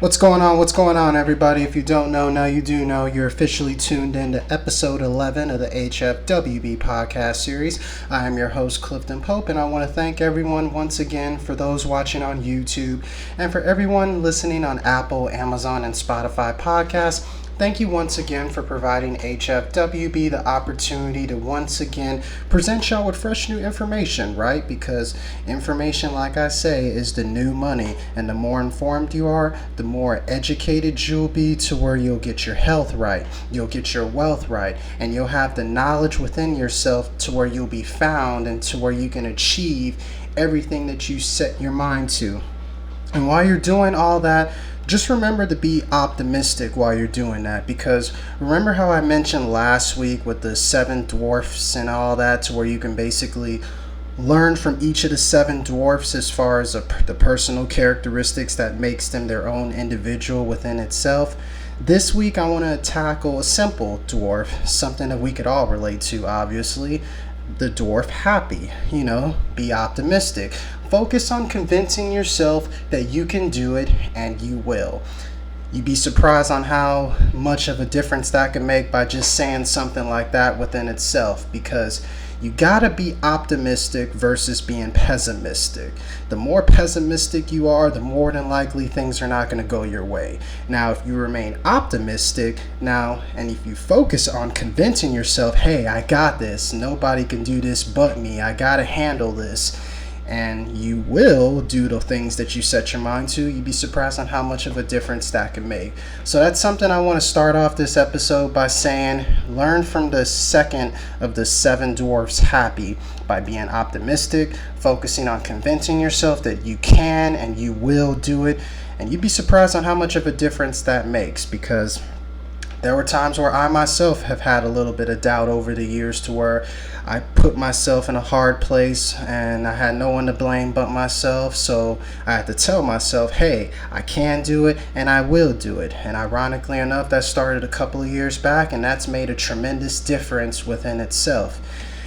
What's going on? What's going on, everybody? If you don't know, now you do know. You're officially tuned in to episode 11 of the HFWB Podcast series. I am your host, Clifton Pope, and I want to thank everyone once again for those watching on YouTube and for everyone listening on Apple, Amazon, and Spotify podcasts. Thank you once again for providing HFWB the opportunity to once again present y'all with fresh new information, right? Because information, like I say, is the new money. And the more informed you are, the more educated you'll be to where you'll get your health right, you'll get your wealth right, and you'll have the knowledge within yourself to where you'll be found and to where you can achieve everything that you set your mind to. And while you're doing all that, just remember to be optimistic while you're doing that, because remember how I mentioned last week with the 7 dwarfs and all that, to where you can basically learn from each of the 7 dwarfs as far as the personal characteristics that makes them their own individual within itself. This week I want to tackle a simple dwarf, something that we could all relate to, obviously. The dwarf happy. Be optimistic. Focus on convincing yourself that you can do it, and you will. You'd be surprised on how much of a difference that can make by just saying something like that within itself, because you gotta be optimistic versus being pessimistic. The more pessimistic you are, the more than likely things are not gonna go your way. Now, if you remain optimistic and if you focus on convincing yourself, hey, I got this, nobody can do this but me, I gotta handle this, and you will do the things that you set your mind to, you'd be surprised on how much of a difference that can make. So that's something I want to start off this episode by saying, learn from the second of the 7 dwarfs happy by being optimistic, focusing on convincing yourself that you can and you will do it, and you'd be surprised on how much of a difference that makes, because there were times where I myself have had a little bit of doubt over the years, to where I put myself in a hard place and I had no one to blame but myself. So I had to tell myself, hey, I can do it and I will do it. And ironically enough, that started a couple of years back, and that's made a tremendous difference within itself.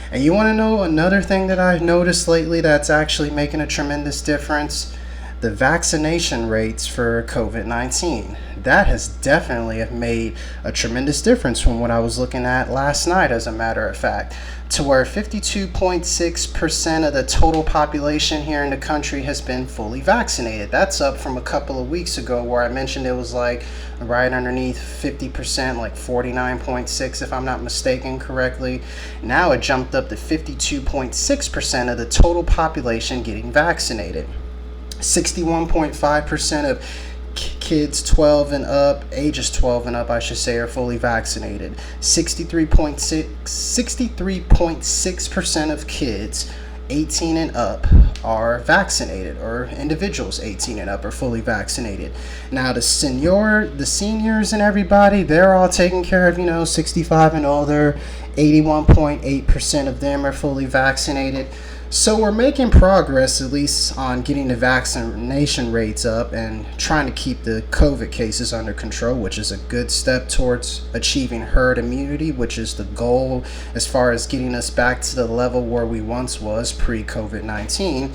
And you want to know another thing that I've noticed lately that's actually making a tremendous difference? The vaccination rates for COVID-19. That has definitely made a tremendous difference from what I was looking at last night, as a matter of fact, to where 52.6% of the total population here in the country has been fully vaccinated. That's up from a couple of weeks ago where I mentioned it was like right underneath 50%, like 49.6 if I'm not mistaken correctly. Now it jumped up to 52.6% of the total population getting vaccinated. 61.5% of kids 12 and up, ages 12 and up, I should say, are fully vaccinated. 63.6% of kids 18 and up are vaccinated, or individuals 18 and up are fully vaccinated. Now the seniors and everybody, they're all taken care of, 65 and older. 81.8% of them are fully vaccinated. So we're making progress, at least on getting the vaccination rates up and trying to keep the COVID cases under control, which is a good step towards achieving herd immunity, which is the goal as far as getting us back to the level where we once was pre-COVID-19.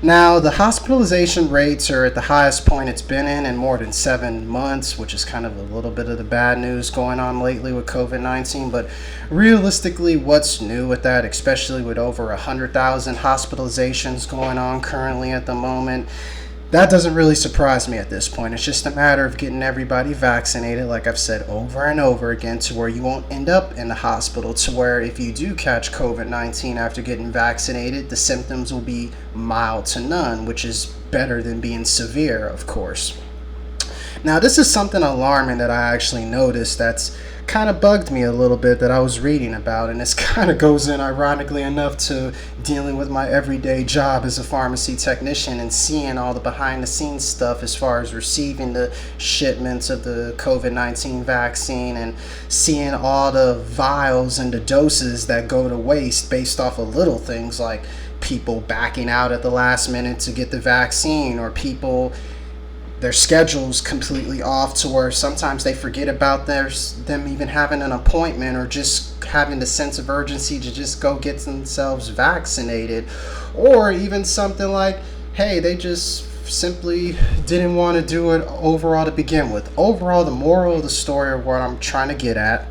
Now, the hospitalization rates are at the highest point it's been in more than 7 months, which is kind of a little bit of the bad news going on lately with COVID-19. But realistically, what's new with that, especially with over 100,000 hospitalizations going on currently at the moment? That doesn't really surprise me at this point. It's just a matter of getting everybody vaccinated, like I've said over and over again, to where you won't end up in the hospital, to where if you do catch COVID-19 after getting vaccinated, the symptoms will be mild to none, which is better than being severe, of course. Now, this is something alarming that I actually noticed that's kind of bugged me a little bit, that I was reading about, and this kind of goes in, ironically enough, to dealing with my everyday job as a pharmacy technician and seeing all the behind the scenes stuff as far as receiving the shipments of the COVID-19 vaccine, and seeing all the vials and the doses that go to waste based off of little things like people backing out at the last minute to get the vaccine, or people, their schedule's completely off to where sometimes they forget about them even having an appointment, or just having the sense of urgency to just go get themselves vaccinated. Or even something like, hey, they just simply didn't want to do it overall to begin with. Overall, the moral of the story of what I'm trying to get at,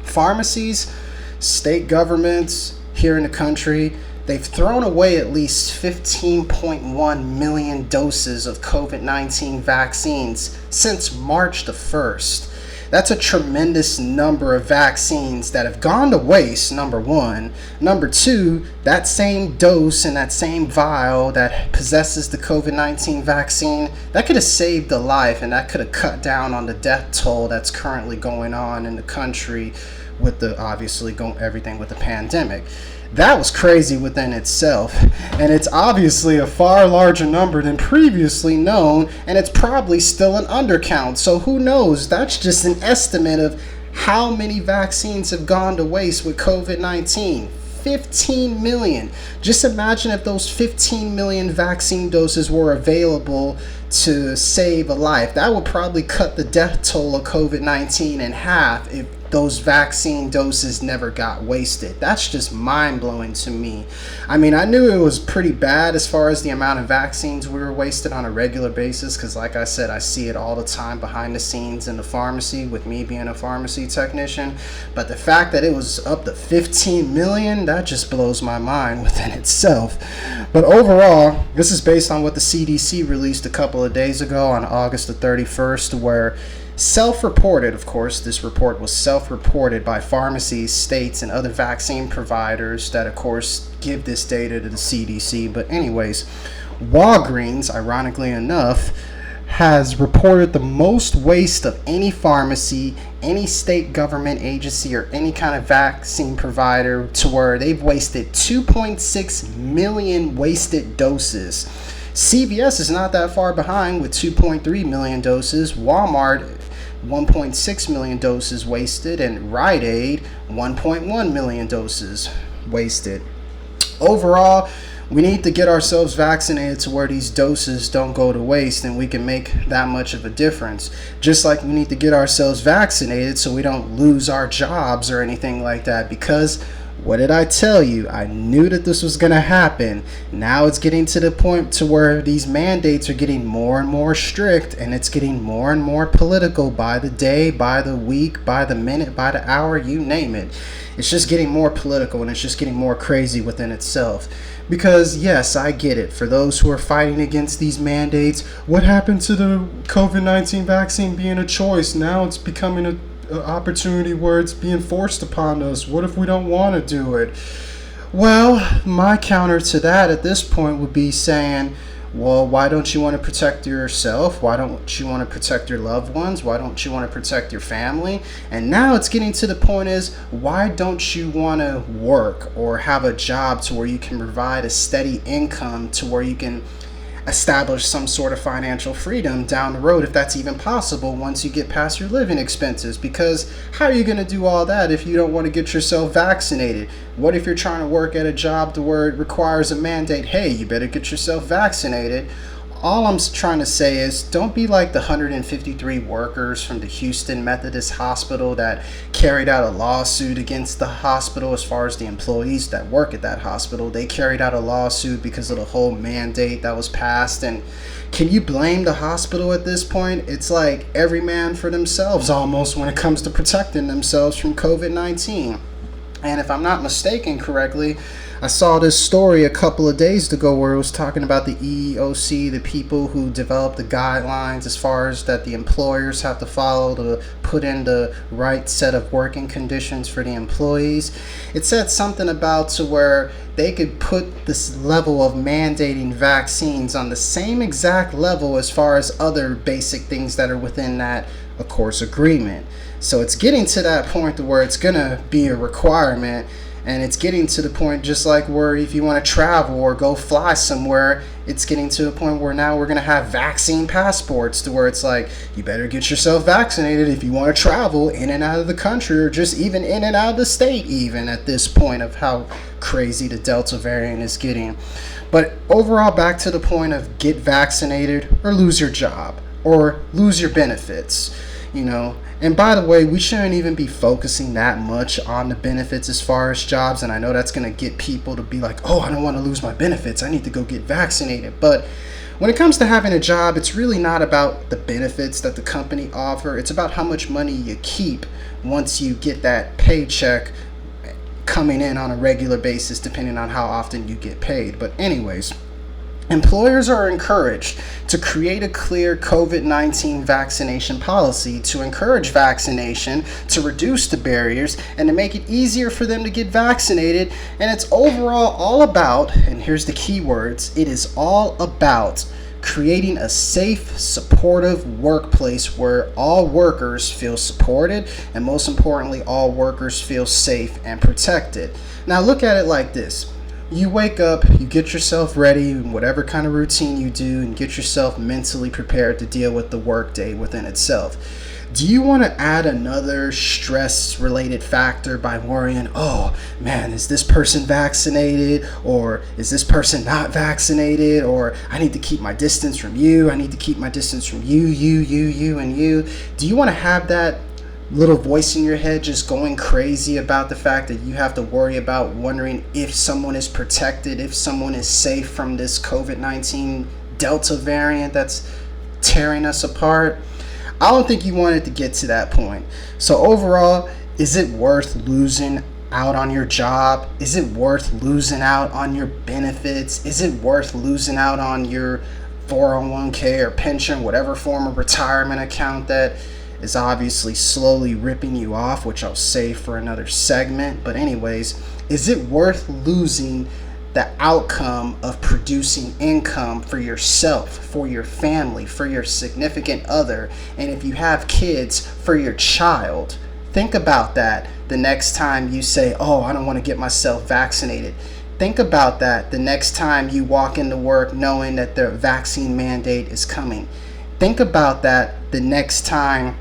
pharmacies, state governments here in the country, they've thrown away at least 15.1 million doses of COVID-19 vaccines since March the 1st. That's a tremendous number of vaccines that have gone to waste, number one. Number two, that same dose and that same vial that possesses the COVID-19 vaccine, that could have saved a life, and that could have cut down on the death toll that's currently going on in the country with the, obviously, everything with the pandemic. That was crazy within itself, and it's obviously a far larger number than previously known, and it's probably still an undercount. So who knows? That's just an estimate of how many vaccines have gone to waste with COVID-19. 15 million. Just imagine if those 15 million vaccine doses were available to save a life. That would probably cut the death toll of COVID-19 in half if those vaccine doses never got wasted. That's just mind-blowing to me. I mean, I knew it was pretty bad as far as the amount of vaccines we were wasted on a regular basis, because like I said, I see it all the time behind the scenes in the pharmacy with me being a pharmacy technician. But the fact that it was up to 15 million, that just blows my mind within itself. But overall, this is based on what the CDC released a couple of days ago on August the 31st, where self-reported, of course, this report was self-reported by pharmacies, states, and other vaccine providers that, of course, give this data to the CDC. But anyways, Walgreens, ironically enough, has reported the most waste of any pharmacy, any state government agency, or any kind of vaccine provider, to where they've wasted 2.6 million wasted doses. CVS is not that far behind with 2.3 million doses. Walmart, 1.6 million doses wasted, and Rite Aid, 1.1 million doses wasted. Overall, we need to get ourselves vaccinated to where these doses don't go to waste and we can make that much of a difference. Just like we need to get ourselves vaccinated so we don't lose our jobs or anything like that, because what did I tell you? I knew that this was going to happen. Now it's getting to the point to where these mandates are getting more and more strict, and it's getting more and more political by the day, by the week, by the minute, by the hour, you name it. It's just getting more political, and it's just getting more crazy within itself. Because yes, I get it. For those who are fighting against these mandates, what happened to the COVID-19 vaccine being a choice? Now it's becoming an opportunity where it's being forced upon us. What if we don't want to do it? Well, my counter to that at this point would be saying, well, why don't you want to protect yourself? Why don't you want to protect your loved ones? Why don't you want to protect your family? And now it's getting to the point is, why don't you want to work or have a job to where you can provide a steady income to where you can establish some sort of financial freedom down the road, if that's even possible, once you get past your living expenses? Because how are you going to do all that if you don't want to get yourself vaccinated? What if you're trying to work at a job to where it requires a mandate, hey, you better get yourself vaccinated? All I'm trying to say is, don't be like the 153 workers from the Houston Methodist Hospital that carried out a lawsuit against the hospital. As far as the employees that work at that hospital, they carried out a lawsuit because of the whole mandate that was passed. And can you blame the hospital at this point? It's like every man for themselves almost when it comes to protecting themselves from COVID-19. And if I'm not mistaken correctly, I saw this story a couple of days ago where it was talking about the EEOC, the people who develop the guidelines as far as that the employers have to follow to put in the right set of working conditions for the employees. It said something about to where they could put this level of mandating vaccines on the same exact level as far as other basic things that are within that, of course, agreement. So it's getting to that point to where it's going to be a requirement. And it's getting to the point just like where if you want to travel or go fly somewhere, it's getting to the point where now we're going to have vaccine passports to where it's like, you better get yourself vaccinated if you want to travel in and out of the country, or just even in and out of the state, even at this point of how crazy the Delta variant is getting. But overall, back to the point of get vaccinated or lose your job or lose your benefits, you know. And by the way, we shouldn't even be focusing that much on the benefits as far as jobs. And I know that's going to get people to be like, oh, I don't want to lose my benefits. I need to go get vaccinated. But when it comes to having a job, it's really not about the benefits that the company offer. It's about how much money you keep once you get that paycheck coming in on a regular basis, depending on how often you get paid. But anyways, employers are encouraged to create a clear COVID-19 vaccination policy to encourage vaccination, to reduce the barriers, and to make it easier for them to get vaccinated. And it's overall all about, and here's the key words, it is all about creating a safe, supportive workplace where all workers feel supported, and most importantly, all workers feel safe and protected. Now look at it like this. You wake up, you get yourself ready, whatever kind of routine you do, and get yourself mentally prepared to deal with the workday within itself. Do you want to add another stress-related factor by worrying, oh man, is this person vaccinated? Or is this person not vaccinated? Or I need to keep my distance from you. I need to keep my distance from you, and you. Do you want to have that little voice in your head just going crazy about the fact that you have to worry about wondering if someone is protected, if someone is safe from this COVID-19 Delta variant that's tearing us apart? I don't think you want it to get to that point. So overall, is it worth losing out on your job? Is it worth losing out on your benefits? Is it worth losing out on your 401k or pension, whatever form of retirement account that is obviously slowly ripping you off, which I'll save for another segment. But anyways, is it worth losing the outcome of producing income for yourself, for your family, for your significant other, and if you have kids, for your child? Think about that the next time you say, oh, I don't want to get myself vaccinated. Think about that the next time you walk into work knowing that the vaccine mandate is coming. Think about that the next time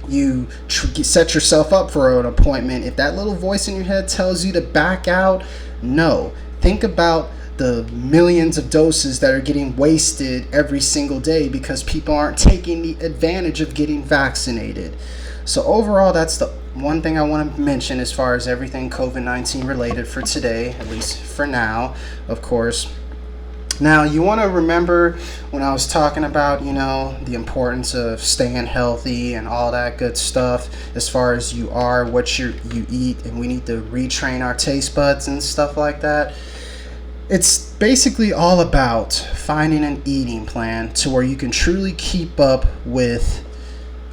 you set yourself up for an appointment. If that little voice in your head tells you to back out, no. Think about the millions of doses that are getting wasted every single day because people aren't taking the advantage of getting vaccinated. So overall, that's the one thing I want to mention as far as everything COVID-19 related for today, at least for now, of course. Now, you want to remember when I was talking about, the importance of staying healthy and all that good stuff as far as you are, what you eat, and we need to retrain our taste buds and stuff like that. It's basically all about finding an eating plan to where you can truly keep up with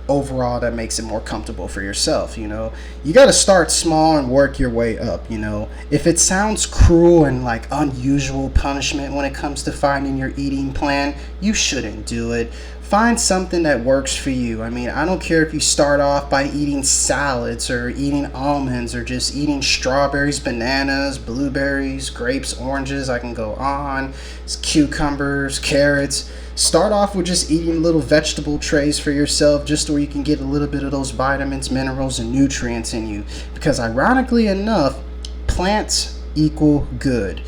overall that makes it more comfortable for yourself. You got to start small and work your way up. If it sounds cruel and like unusual punishment when it comes to finding your eating plan, you shouldn't do it. Find something that works for you. I mean, I don't care if you start off by eating salads or eating almonds or just eating strawberries, bananas, blueberries, grapes, oranges. I can go on. Cucumbers, carrots. Start off with just eating little vegetable trays for yourself, just where you can get a little bit of those vitamins, minerals, and nutrients in you. Because ironically enough, plants equal good.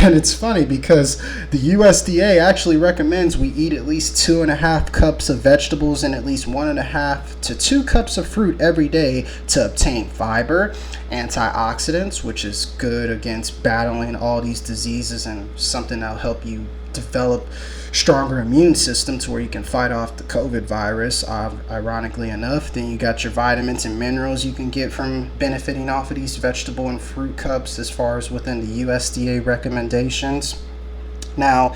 And it's funny because the USDA actually recommends we eat at least 2.5 cups of vegetables and at least 1.5 to 2 cups of fruit every day to obtain fiber, antioxidants, which is good against battling all these diseases and something that'll help you develop stronger immune system to where you can fight off the COVID virus, ironically enough. Then you got your vitamins and minerals you can get from benefiting off of these vegetable and fruit cups as far as within the USDA recommendations. Now,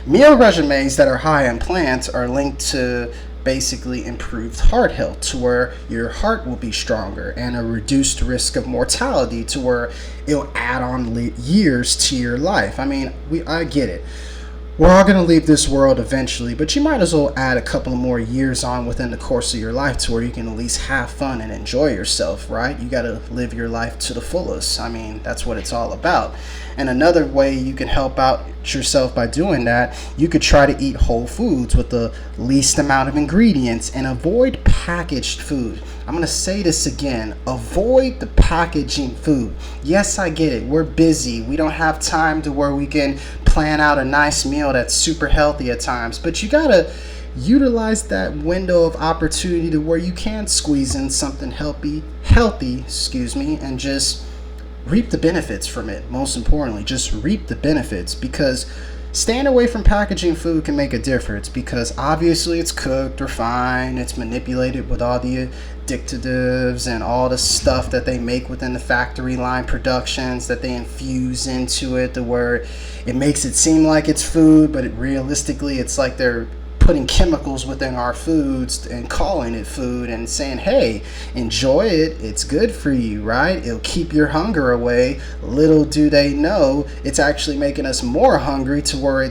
meal regimens that are high in plants are linked to basically improved heart health, to where your heart will be stronger, and a reduced risk of mortality, to where it'll add on years to your life. I mean, I get it. We're all going to leave this world eventually, but you might as well add a couple of more years on within the course of your life to where you can at least have fun and enjoy yourself, right? You got to live your life to the fullest. I mean, that's what it's all about. And another way you can help out yourself by doing that, you could try to eat whole foods with the least amount of ingredients and avoid packaged food. I'm going to say this again. Avoid the packaging food. Yes, I get it. We're busy. We don't have time to where we can plan out a nice meal that's super healthy at times. But you got to utilize that window of opportunity to where you can squeeze in something healthy, and just reap the benefits from it. Most importantly, just reap the benefits, because staying away from packaging food can make a difference, because obviously it's cooked, refined, it's manipulated with all the additives and all the stuff that they make within the factory line productions that they infuse into it, to where it makes it seem like it's food, but realistically it's like they're putting chemicals within our foods and calling it food and saying, hey, enjoy it, it's good for you, right? It'll keep your hunger away. Little do they know, it's actually making us more hungry, to where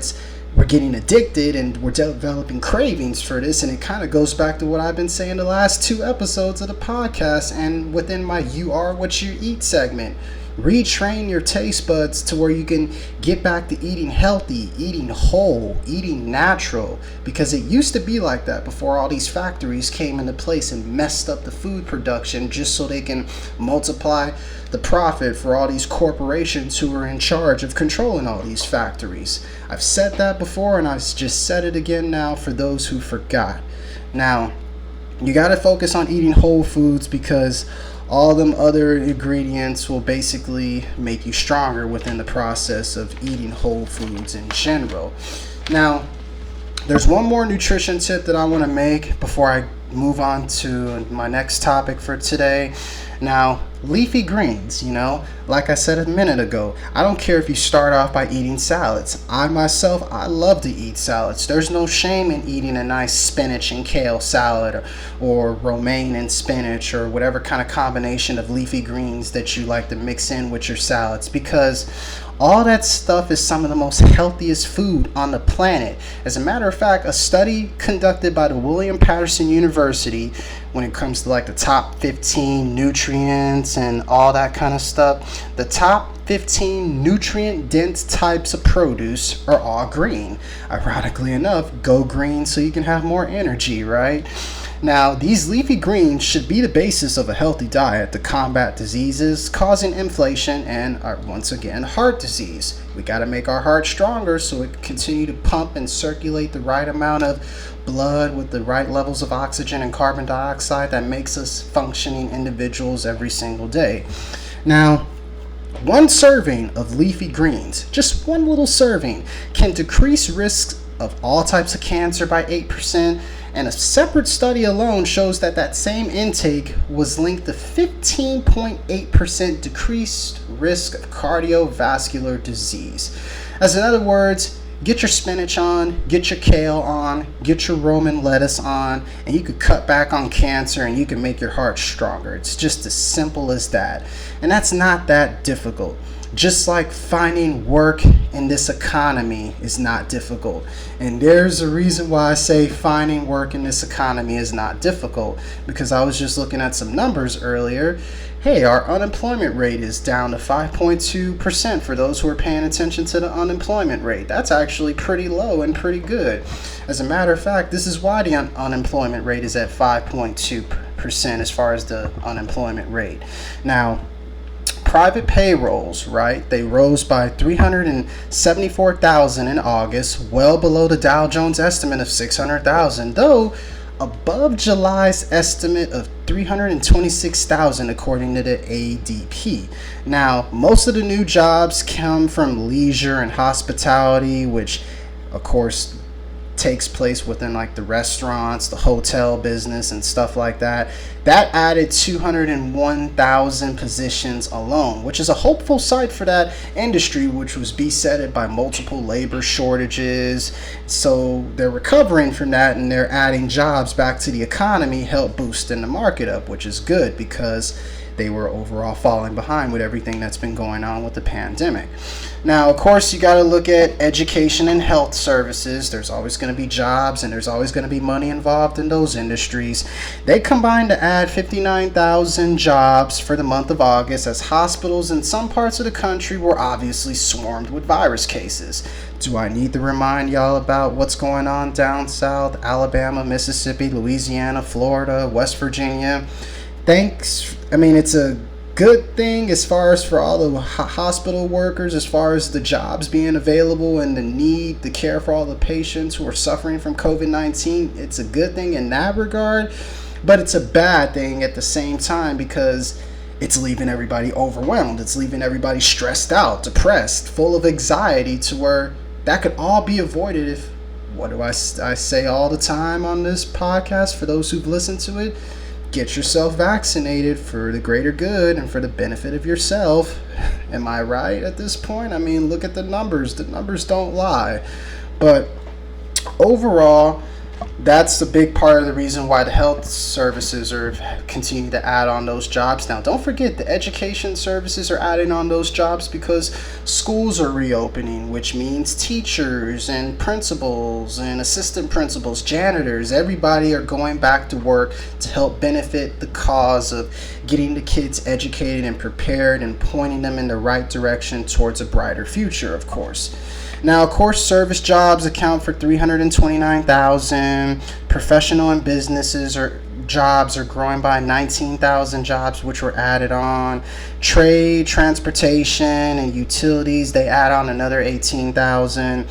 we're getting addicted and we're developing cravings for this. And it kind of goes back to what I've been saying the last 2 episodes of the podcast and within my You Are What You Eat segment. Retrain your taste buds to where you can get back to eating healthy, eating whole, eating natural, because it used to be like that before all these factories came into place and messed up the food production just so they can multiply the profit for all these corporations who are in charge of controlling all these factories. I've said that before, and I've just said it again now for those who forgot. Now, you got to focus on eating whole foods, because all them other ingredients will basically make you stronger within the process of eating whole foods in general. Now, there's one more nutrition tip that I want to make before I move on to my next topic for today. Now, leafy greens, like I said a minute ago, I don't care if you start off by eating salads. I love to eat salads. There's no shame in eating a nice spinach and kale salad, or romaine and spinach, or whatever kind of combination of leafy greens that you like to mix in with your salads, because all that stuff is some of the most healthiest food on the planet. As a matter of fact, a study conducted by the William Patterson University, when it comes to like the top 15 nutrients and all that kind of stuff, the top 15 nutrient dense types of produce are all green. Ironically enough, go green so you can have more energy, right? Now, these leafy greens should be the basis of a healthy diet to combat diseases causing inflammation and, once again, heart disease. We got to make our heart stronger so it can continue to pump and circulate the right amount of blood with the right levels of oxygen and carbon dioxide that makes us functioning individuals every single day. Now, one serving of leafy greens, just one little serving, can decrease risks of all types of cancer by 8%. And a separate study alone shows that same intake was linked to 15.8% decreased risk of cardiovascular disease. As in other words, get your spinach on, get your kale on, get your Roman lettuce on, and you could cut back on cancer and you can make your heart stronger. It's just as simple as that. And that's not that difficult. Just like finding work in this economy is not difficult. And there's a reason why I say finding work in this economy is not difficult, because I was just looking at some numbers earlier. Hey, our unemployment rate is down to 5.2% for those who are paying attention to the unemployment rate. That's actually pretty low and pretty good. As a matter of fact, this is why the unemployment rate is at 5.2% as far as the unemployment rate. Now, private payrolls, right? They rose by 374,000 in August, well below the Dow Jones estimate of 600,000, though above July's estimate of 326,000 according to the ADP. Now, most of the new jobs come from leisure and hospitality, which of course takes place within like the restaurants, the hotel business and stuff like that. That added 201,000 positions alone, which is a hopeful sight for that industry, which was besetted by multiple labor shortages. So they're recovering from that and they're adding jobs back to the economy, help boosting the market up, which is good because they were overall falling behind with everything that's been going on with the pandemic. Now, of course, you got to look at education and health services. There's always going to be jobs and there's always going to be money involved in those industries. They combined to add 59,000 jobs for the month of August, as hospitals in some parts of the country were obviously swarmed with virus cases. Do I need to remind y'all about what's going on down south? Alabama, Mississippi, Louisiana, Florida, West Virginia. It's a good thing as far as for all the hospital workers, as far as the jobs being available and the need to care for all the patients who are suffering from COVID-19. It's a good thing in that regard, but it's a bad thing at the same time because it's leaving everybody overwhelmed. It's leaving everybody stressed out, depressed, full of anxiety, to where that could all be avoided if, what do I say all the time on this podcast for those who've listened to it? Get yourself vaccinated for the greater good and for the benefit of yourself. Am I right at this point? I mean, look at the numbers. The numbers don't lie. But overall, that's a big part of the reason why the health services are continuing to add on those jobs. Now, don't forget the education services are adding on those jobs because schools are reopening, which means teachers and principals and assistant principals, janitors, everybody are going back to work to help benefit the cause of getting the kids educated and prepared and pointing them in the right direction towards a brighter future, of course. Now, of course, service jobs account for 329,000. Professional and businesses jobs are growing by 19,000 jobs, which were added on. Trade, transportation, and utilities, they add on another 18,000.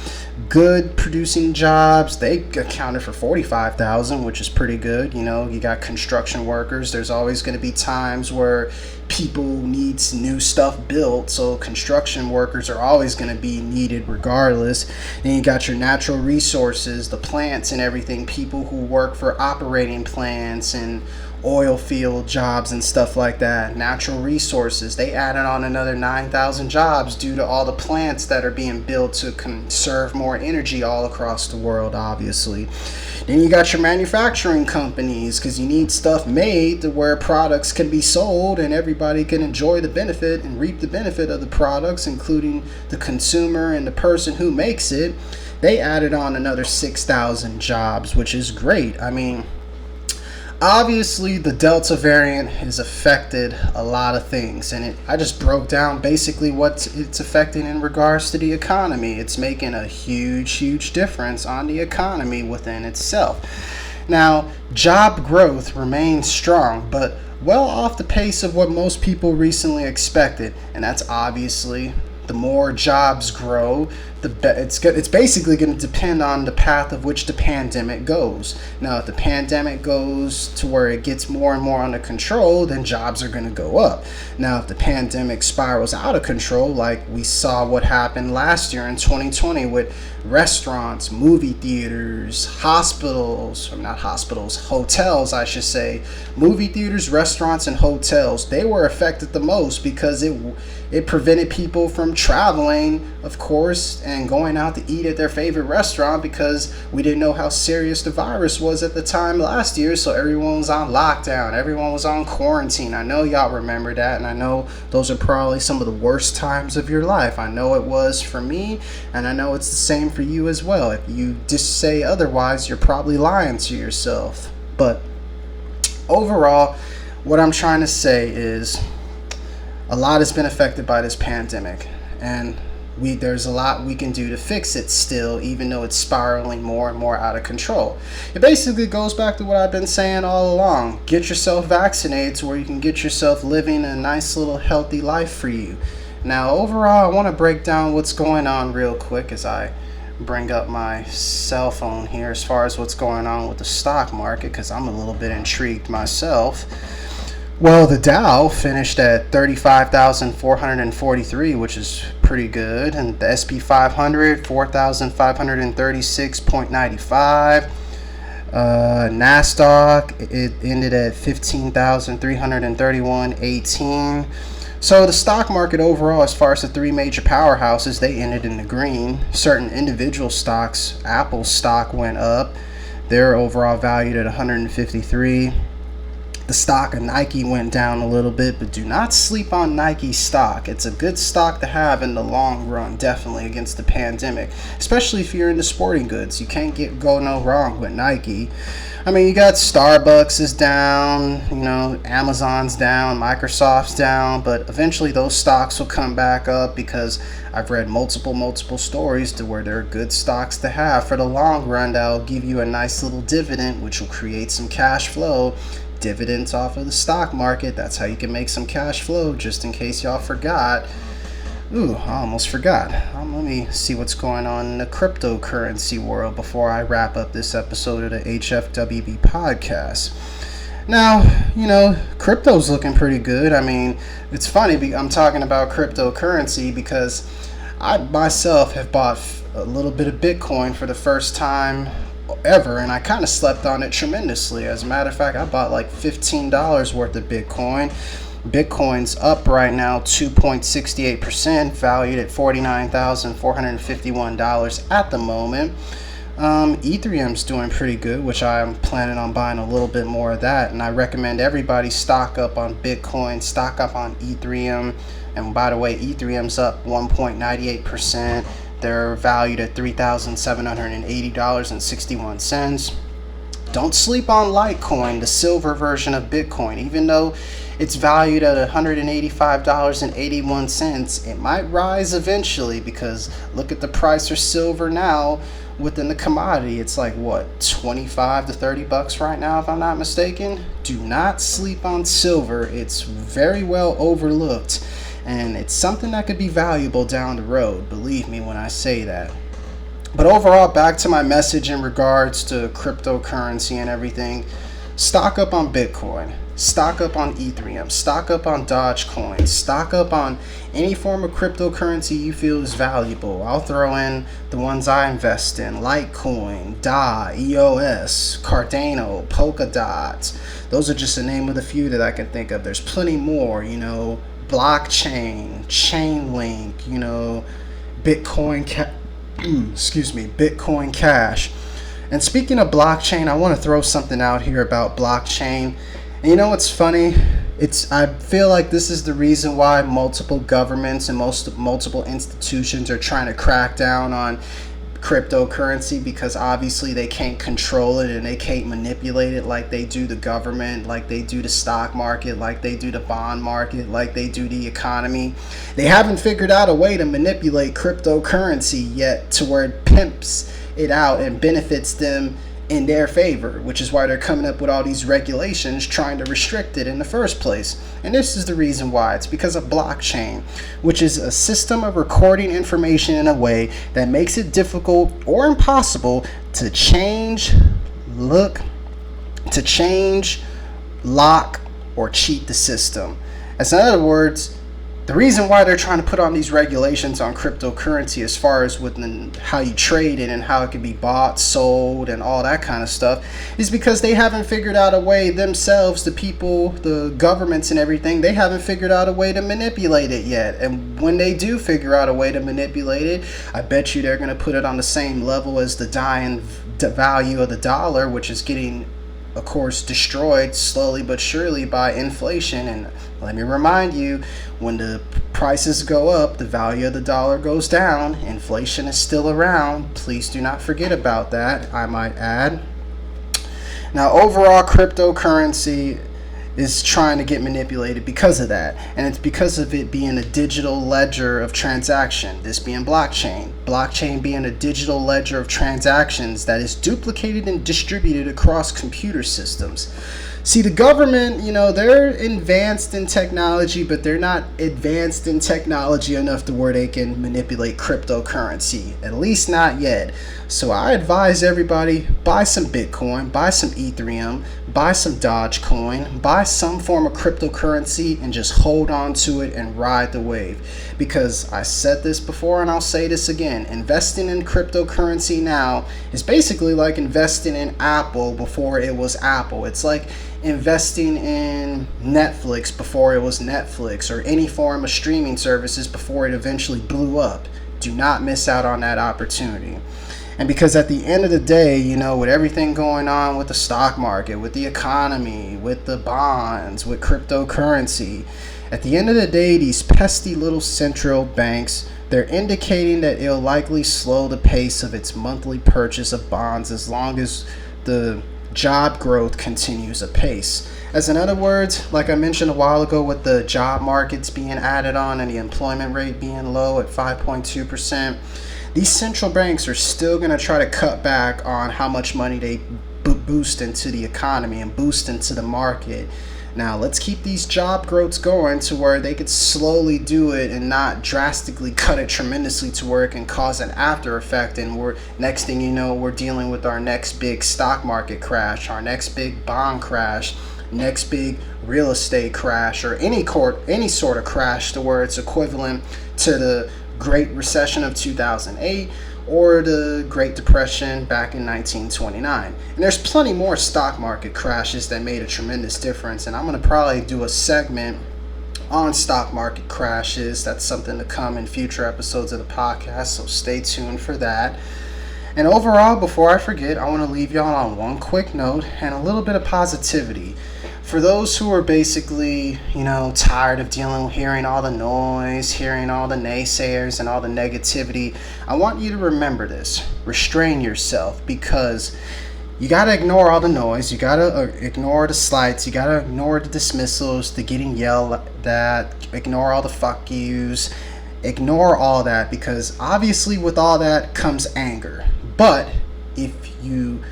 Good producing jobs, they accounted for 45,000, which is pretty good. You got construction workers. There's always going to be times where people need new stuff built, so construction workers are always going to be needed regardless. Then you got your natural resources, the plants and everything, people who work for operating plants and oil field jobs and stuff like that. Natural resources, they added on another 9,000 jobs due to all the plants that are being built to conserve more energy all across the world, obviously. Then you got your manufacturing companies, because you need stuff made to where products can be sold and everybody can enjoy the benefit and reap the benefit of the products, including the consumer and the person who makes it. They added on another 6,000 jobs, which is great. I mean, obviously the Delta variant has affected a lot of things, and I just broke down basically what it's affecting in regards to the economy. It's making a huge difference on the economy within itself. Now, job growth remains strong, but well off the pace of what most people recently expected, and that's obviously the more jobs grow, it's basically going to depend on the path of which the pandemic goes. Now, if the pandemic goes to where it gets more and more under control, then jobs are going to go up. Now, if the pandemic spirals out of control, like we saw what happened last year in 2020 with restaurants, movie theaters, hotels, I should say. Movie theaters, restaurants, and hotels, they were affected the most because it prevented people from traveling, of course, and going out to eat at their favorite restaurant because we didn't know how serious the virus was at the time last year, so everyone was on lockdown, everyone was on quarantine. I know y'all remember that, and I know those are probably some of the worst times of your life. I know it was for me, and I know it's the same for you as well. If you just say otherwise, you're probably lying to yourself. But overall, what I'm trying to say is a lot has been affected by this pandemic, and there's a lot we can do to fix it still, even though it's spiraling more and more out of control. It basically goes back to what I've been saying all along. Get yourself vaccinated to where you can get yourself living a nice little healthy life for you. Now, overall, I want to break down what's going on real quick as I bring up my cell phone here as far as what's going on with the stock market, because I'm a little bit intrigued myself. Well, the Dow finished at 35,443, which is pretty good, and the SP 500 4,536.95. Nasdaq, it ended at 15,331.18. So the stock market overall, as far as the three major powerhouses, they ended in the green. Certain individual stocks, Apple stock went up. They're overall valued at 153. The stock of Nike went down a little bit, but do not sleep on Nike stock. It's a good stock to have in the long run, definitely, against the pandemic, especially if you're into sporting goods. You can't go no wrong with Nike. I mean, you got Starbucks is down, Amazon's down, Microsoft's down, but eventually those stocks will come back up because I've read multiple stories to where they're good stocks to have for the long run that'll give you a nice little dividend, which will create some cash flow. Dividends off of the stock market, that's how you can make some cash flow, just in case y'all forgot. I almost forgot. Let me see what's going on in the cryptocurrency world before I wrap up this episode of the HFWB Podcast. Now, crypto's looking pretty good. I mean, it's funny, I'm talking about cryptocurrency because I myself have bought a little bit of Bitcoin for the first time ever, and I kind of slept on it tremendously. As a matter of fact, I bought like $15 worth of Bitcoin. Bitcoin's up right now 2.68%, valued at $49,451 at the moment. Ethereum's doing pretty good, which I'm planning on buying a little bit more of that, and I recommend everybody stock up on Bitcoin, stock up on Ethereum. And by the way, Ethereum's up 1.98%. They're valued at $3,780.61. Don't sleep on Litecoin, the silver version of Bitcoin. Even though it's valued at $185.81, it might rise eventually, because look at the price for silver now. Within the commodity, it's like what, 25 to 30 bucks right now, if I'm not mistaken. Do not sleep on silver. It's very well overlooked, and it's something that could be valuable down the road, believe me when I say that. But overall, back to my message in regards to cryptocurrency and everything. Stock up on Bitcoin, stock up on Ethereum, stock up on Dogecoin, stock up on any form of cryptocurrency you feel is valuable. I'll throw in the ones I invest in: Litecoin, DAI, EOS, Cardano, Polkadot. Those are just the name of the few that I can think of. There's plenty more, blockchain, Chainlink, Bitcoin Bitcoin Cash. And speaking of blockchain, I want to throw something out here about blockchain. And you know what's funny? I feel like this is the reason why multiple governments and multiple institutions are trying to crack down on cryptocurrency, because obviously they can't control it and they can't manipulate it like they do the government, like they do the stock market, like they do the bond market, like they do the economy. They haven't figured out a way to manipulate cryptocurrency yet to where it pimps it out and benefits them in their favor, which is why they're coming up with all these regulations trying to restrict it in the first place. And this is the reason why. It's because of blockchain, which is a system of recording information in a way that makes it difficult or impossible to change, lock, or cheat the system. As in other words, the reason why they're trying to put on these regulations on cryptocurrency, as far as with how you trade it and how it can be bought, sold, and all that kind of stuff, is because they haven't figured out a way themselves, the people, the governments and everything, they haven't figured out a way to manipulate it yet. And when they do figure out a way to manipulate it, I bet you they're going to put it on the same level as the dying value of the dollar, which is getting, of course, destroyed slowly but surely by inflation. And let me remind you, when the prices go up, the value of the dollar goes down. Inflation is still around. Please do not forget about that, I might add. Now, overall, cryptocurrency is trying to get manipulated because of that, and it's because of it being a digital ledger of transaction, this being blockchain being a digital ledger of transactions that is duplicated and distributed across computer systems. See, the government, they're advanced in technology, but they're not advanced in technology enough to where they can manipulate cryptocurrency, at least not yet. So I advise everybody, buy some Bitcoin, buy some Ethereum, buy some Dogecoin, buy some form of cryptocurrency, and just hold on to it and ride the wave. Because I said this before and I'll say this again, investing in cryptocurrency now is basically like investing in Apple before it was Apple. It's like investing in Netflix before it was Netflix, or any form of streaming services before it eventually blew up. Do not miss out on that opportunity. And because at the end of the day, with everything going on with the stock market, with the economy, with the bonds, with cryptocurrency, at the end of the day, these pesky little central banks, they're indicating that it'll likely slow the pace of its monthly purchase of bonds as long as the job growth continues apace. As in other words, like I mentioned a while ago, with the job markets being added on and the employment rate being low at 5.2%, these central banks are still going to try to cut back on how much money they boost into the economy and boost into the market. Now, let's keep these job growths going to where they could slowly do it and not drastically cut it tremendously to where it can cause an after effect. And next thing you know, we're dealing with our next big stock market crash, our next big bond crash, next big real estate crash, or any sort of crash to where it's equivalent to the Great Recession of 2008 or the Great Depression back in 1929. And there's plenty more stock market crashes that made a tremendous difference, and I'm going to probably do a segment on stock market crashes. That's something to come in future episodes of the podcast, so stay tuned for that. And overall, before I forget, I want to leave y'all on one quick note and a little bit of positivity. For those who are basically, tired of hearing all the noise, hearing all the naysayers and all the negativity, I want you to remember this. Restrain yourself, because you got to ignore all the noise. You got to ignore the slights. You got to ignore the dismissals, the getting yelled at, ignore all the fuck yous. Ignore all that, because obviously with all that comes anger. But if you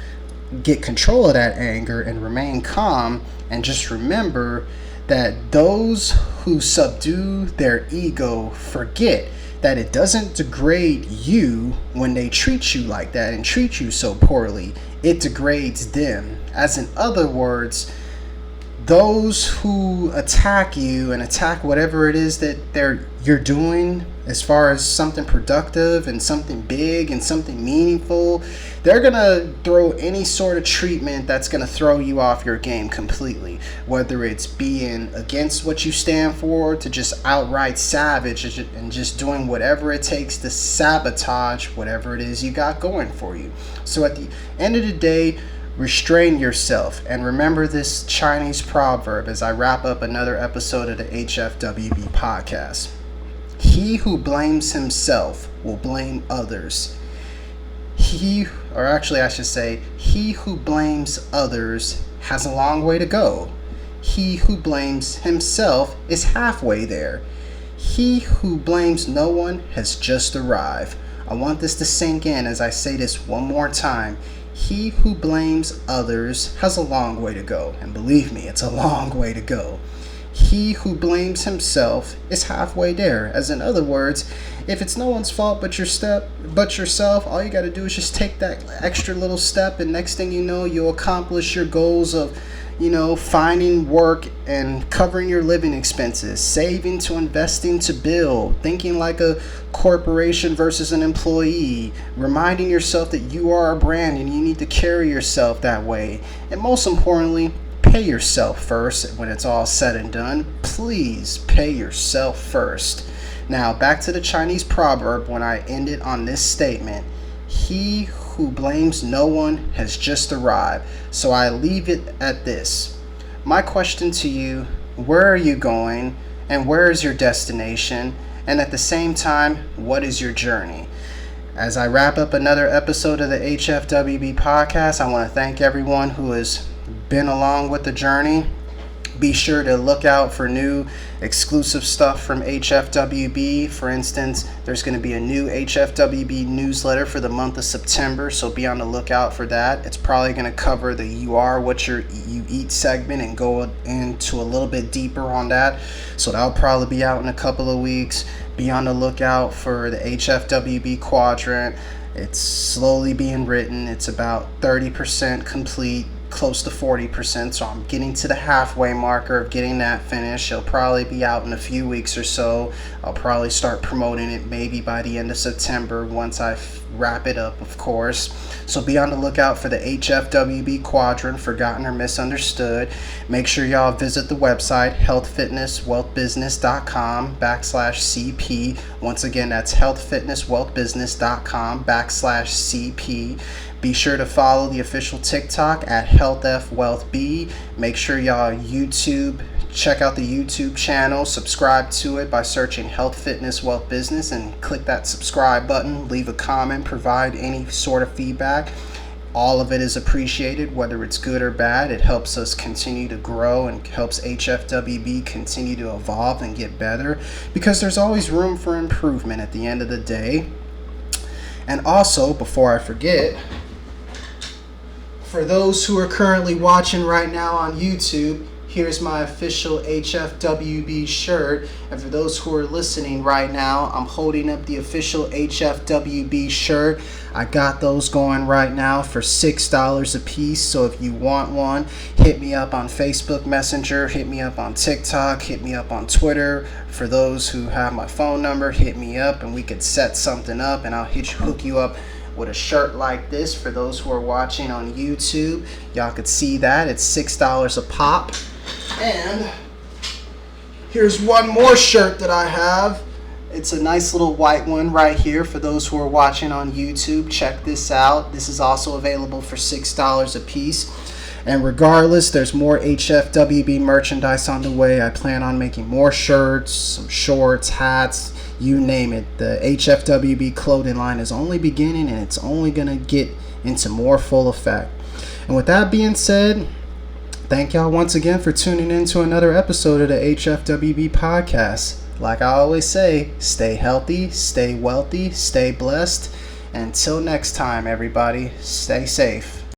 get control of that anger and remain calm, and just remember that those who subdue their ego forget that it doesn't degrade you when they treat you like that and treat you so poorly. It degrades them. As in other words, those who attack you and attack whatever it is that you're doing as far as something productive and something big and something meaningful, they're going to throw any sort of treatment that's going to throw you off your game completely. Whether it's being against what you stand for, to just outright savage and just doing whatever it takes to sabotage whatever it is you got going for you. So at the end of the day, restrain yourself, and remember this Chinese proverb as I wrap up another episode of the HFWB podcast. He who blames himself will blame others. He who blames others has a long way to go. He who blames himself is halfway there. He who blames no one has just arrived. I want this to sink in as I say this one more time. He who blames others has a long way to go. And believe me, it's a long way to go. He who blames himself is halfway there. As in other words, if it's no one's fault but yourself, all you got to do is just take that extra little step, and next thing you know, you'll accomplish your goals of, finding work and covering your living expenses, saving to investing to build, thinking like a corporation versus an employee, reminding yourself that you are a brand and you need to carry yourself that way. And most importantly, pay yourself first. When it's all said and done, please pay yourself first. Now, back to the Chinese proverb when I ended on this statement. He who blames no one has just arrived. So I leave it at this. My question to you, where are you going, and where is your destination? And at the same time, what is your journey? As I wrap up another episode of the HFWB podcast, I want to thank everyone who has been along with the journey. Be sure to look out for new exclusive stuff from HFWB. For instance, there's going to be a new HFWB newsletter for the month of September, so be on the lookout for that. It's probably going to cover the You Are What You Eat segment and go into a little bit deeper on that. So that'll probably be out in a couple of weeks. Be on the lookout for the HFWB quadrant. It's slowly being written. It's about 30% complete, close to 40%, so I'm getting to the halfway marker of getting that finished. It'll probably be out in a few weeks or so. I'll probably start promoting it maybe by the end of September once I wrap it up, of course. So be on the lookout for the HFWB quadrant, Forgotten or Misunderstood. Make sure y'all visit the website healthfitnesswealthbusiness.com/CP. Once again, that's healthfitnesswealthbusiness.com/CP. Be sure to follow the official TikTok at HealthFWealthB. Make sure y'all check out the YouTube channel, subscribe to it by searching Health Fitness Wealth Business, and click that subscribe button, leave a comment, provide any sort of feedback. All of it is appreciated, whether it's good or bad. It helps us continue to grow and helps HFWB continue to evolve and get better, because there's always room for improvement at the end of the day. And also, before I forget, for those who are currently watching right now on YouTube, here's my official HFWB shirt. And for those who are listening right now, I'm holding up the official HFWB shirt. I got those going right now for $6 a piece. So if you want one, hit me up on Facebook Messenger, hit me up on TikTok, hit me up on Twitter. For those who have my phone number, hit me up and we could set something up and I'll hook you up with a shirt like this. For those who are watching on YouTube, y'all could see that. It's $6 a pop. And here's one more shirt that I have. It's a nice little white one right here for those who are watching on YouTube. Check this out. This is also available for $6 a piece. And regardless, there's more HFWB merchandise on the way. I plan on making more shirts, some shorts, hats, you name it. The HFWB clothing line is only beginning and it's only going to get into more full effect. And with that being said, thank y'all once again for tuning in to another episode of the HFWB Podcast. Like I always say, stay healthy, stay wealthy, stay blessed. Until next time, everybody, stay safe.